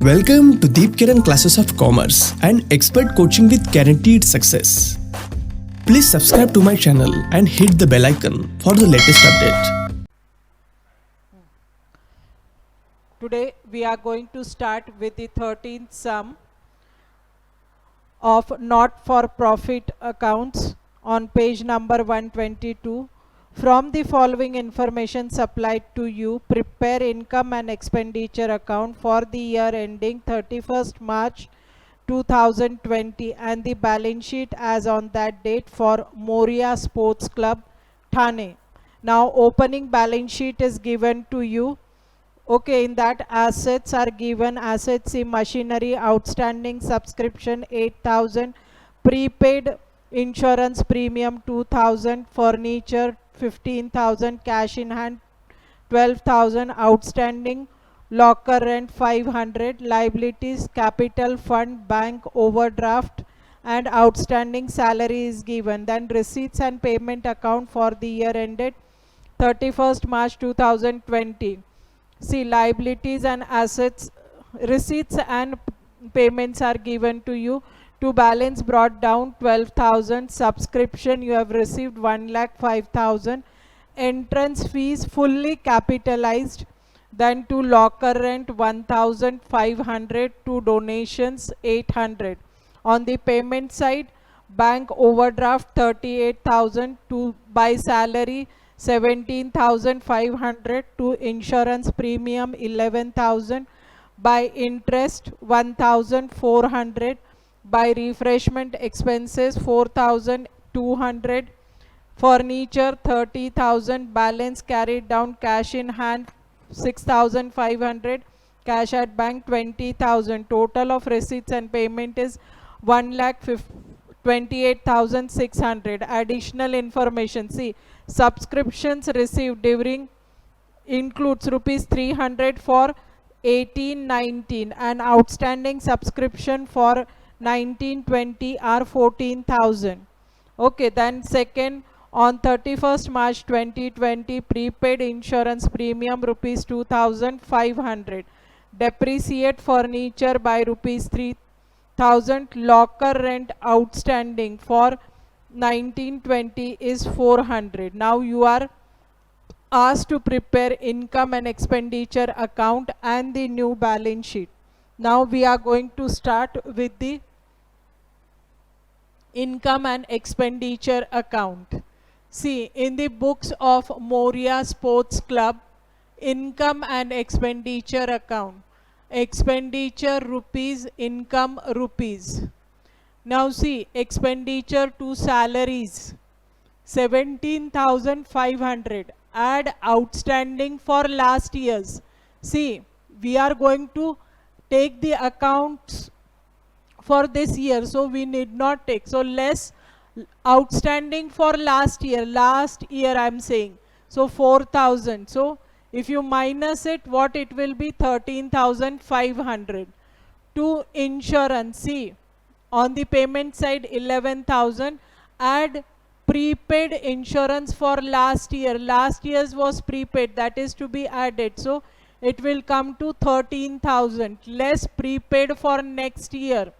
Welcome to Deep Kiran Classes of Commerce and Expert Coaching with Guaranteed Success. Please subscribe to my channel and hit the bell icon for the latest update. Today we are going to start with the 13th sum of not-for-profit accounts on page number 122. From the following information supplied to you, prepare income and expenditure account for the year ending 31st March 2020 and the balance sheet as on that date for Moria Sports Club, Thane. Now opening balance sheet is given to you. Okay, in that assets are given. Assets in machinery, outstanding subscription 8,000, prepaid insurance premium 2,000, furniture 15,000, cash in hand 12,000, outstanding locker rent 500, liabilities capital fund bank overdraft and outstanding salary is given. Then receipts and payment account for the year ended 31st March 2020. See, liabilities and assets, receipts and payments are given to you. To balance brought down 12,000, subscription you have received 1,05,000, entrance fees fully capitalized, then to locker rent 1,500, to donations 800. On the payment side, bank overdraft 38,000, to buy salary 17,500, to insurance premium 11,000, by interest 1,400, by refreshment expenses 4,200, furniture 30,000, balance carried down, cash in hand 6,500, cash at bank 20,000. Total of receipts and payment is 1,28,600. Additional information, see, subscriptions received during includes rupees 300 for 18-19 and outstanding subscription for 19-20 are 14,000. Okay, then second, on 31st March 2020, prepaid insurance premium rupees 2,500, depreciate furniture by rupees 3,000, locker rent outstanding for 19-20 is 400. Now you are asked to prepare income and expenditure account and the new balance sheet. Now we are going to start with the income and expenditure account. See, in the books of Moria Sports Club, income and expenditure account, expenditure rupees, income rupees. Now see, expenditure to salaries 17,500, add outstanding for last year's. See, we are going to take the accounts for this year, so we need not take. So less outstanding for last year I am saying, so 4,000. So if you minus it, what it will be? 13,500. To insurance, see, on the payment side 11,000, add prepaid insurance for last year. Last year's was prepaid, that is to be added, so it will come to 13,000, less prepaid for next year.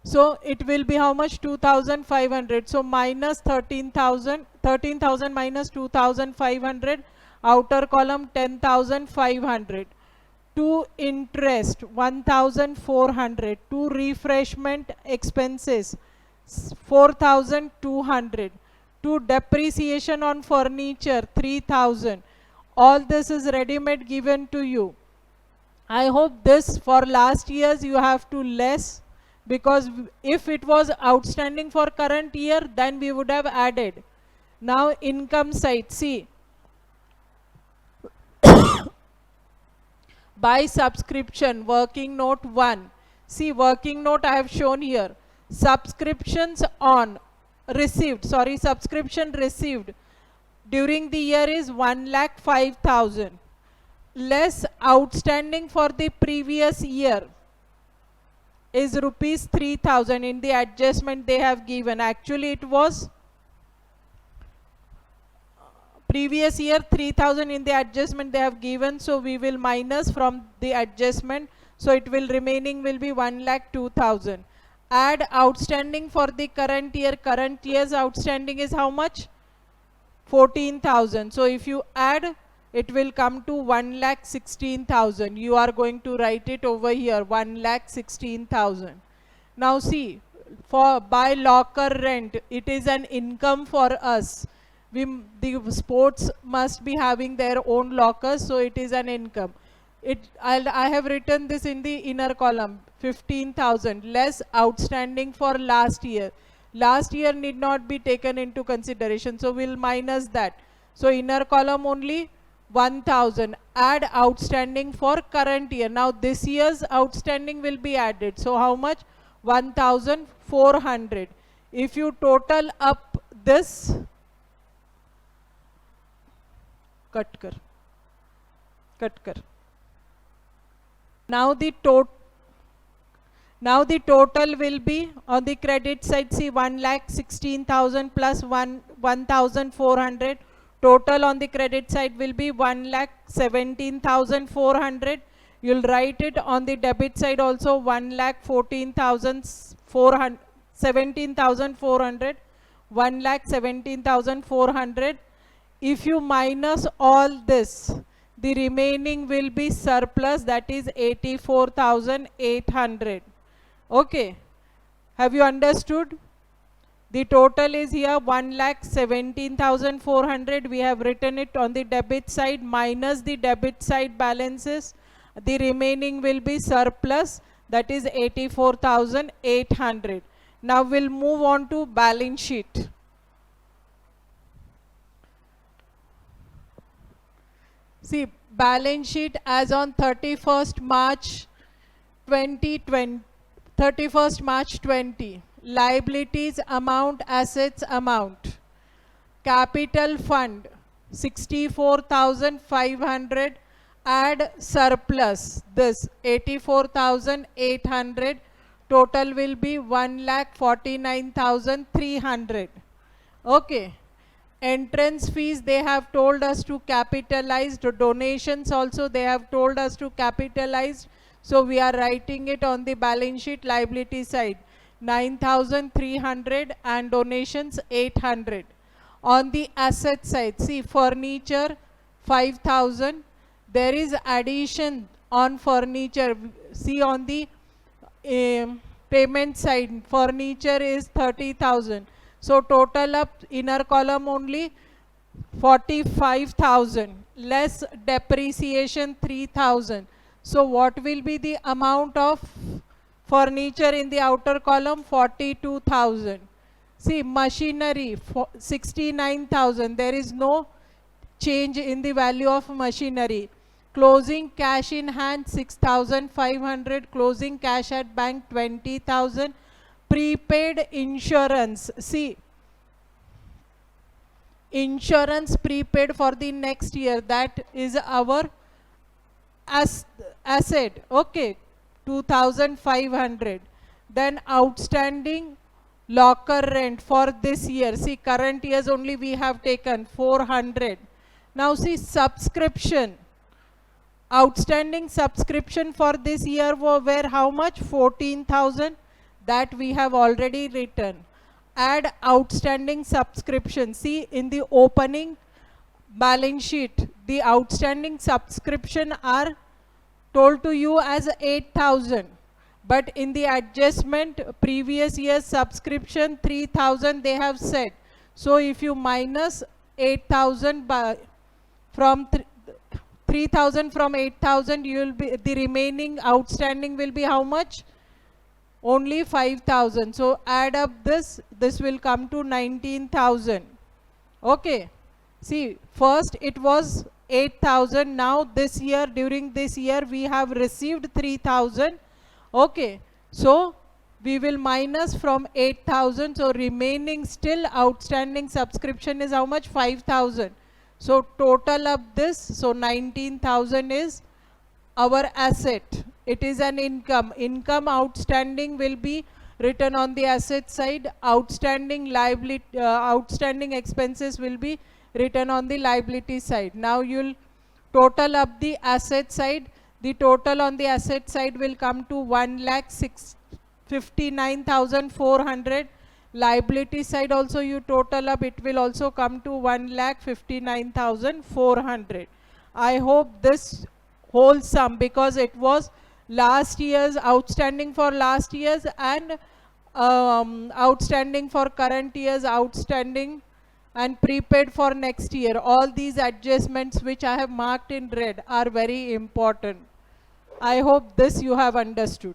So it will be how much? 2,500. So minus 13,000, 13,000 minus 2,500, outer column 10,500. To interest 1,400, to refreshment expenses 4,200, to depreciation on furniture 3,000. All this is ready-made given to you. I hope this for last year's you have to less, because if it was outstanding for current year, then we would have added. Now income side, see, by subscription, working note 1. See, working note I have shown here. Subscriptions on received, sorry, subscription received during the year is 1,05,000, less outstanding for the previous year is rupees 3,000. In the adjustment they have given, actually it was previous year 3000 in the adjustment they have given, so we will minus from the adjustment, so it will remaining will be 1,02,000. Add outstanding for the current year. Current year's outstanding is how much? 14,000. So if you add, it will come to 1,16,000. You are going to write it over here, 1,16,000. Now see, for by locker rent, it is an income for us. The sports must be having their own lockers, so it is an income. I have written this in the inner column, 15,000 less outstanding for last year. Last year need not be taken into consideration, so we'll minus that. So inner column only 1,000. Add outstanding for current year. Now this year's outstanding will be added. So how much? 1,400. If you total up this, cut kar. Now the total will be on the credit side. See, 1,16,000 plus 1,400. Total on the credit side will be 1,17,400. You'll write it on the debit side also, 1,14,400, 17,400, 1,17,400. If you minus all this, the remaining will be surplus, that is 84,800. Okay, have you understood? The total is here 1,17,400. We have written it on the debit side minus the debit side balances. The remaining will be surplus, that is 84,800. Now we'll move on to balance sheet. See, balance sheet as on 31st March 2020. 31st March 20. Liabilities amount, assets amount. Capital fund 64,500. Add surplus, this 84,800. Total will be 1,49,300. Okay. Entrance fees they have told us to capitalize. Donations also they have told us to capitalize. So we are writing it on the balance sheet liability side, 9,300 and donations 800. On the asset side, see, furniture 5,000. There is addition on furniture. See, on the payment side, furniture is 30,000. So total up inner column only 45,000 less depreciation 3,000. So what will be the amount of furniture in the outer column? 42,000. See, machinery 69,000. There is no change in the value of machinery. Closing cash in hand 6,500. Closing cash at bank 20,000. Prepaid insurance. See, insurance prepaid for the next year, that is our asset. Okay, 2,500. Then outstanding locker rent for this year. See, current years only we have taken 400. Now see, subscription. Outstanding subscription for this year were how much? 14,000. That we have already written. Add outstanding subscription. See, in the opening balance sheet, the outstanding subscription are told to you as 8,000. But in the adjustment, previous year's subscription 3,000 they have said. So if you minus 8,000 from 3,000 from 8,000, you will be, the remaining outstanding will be how much? Only 5,000. So add up this will come to 19,000. Okay. See, first it was 8,000. Now this year, during this year, we have received 3,000. Okay. So we will minus from 8,000. So remaining still outstanding subscription is how much? 5,000. So total up this. So 19,000 is our asset. It is an income. Income outstanding will be written on the asset side. Outstanding liability, outstanding expenses will be written on the liability side. Now you'll total up the asset side. The total on the asset side will come to 1,59,400. Liability side also you total up, it will also come to 1,59,400. I hope this whole sum, because it was last year's outstanding for last year's and outstanding for current year's outstanding and prepaid for next year. All these adjustments which I have marked in red are very important. I hope this you have understood.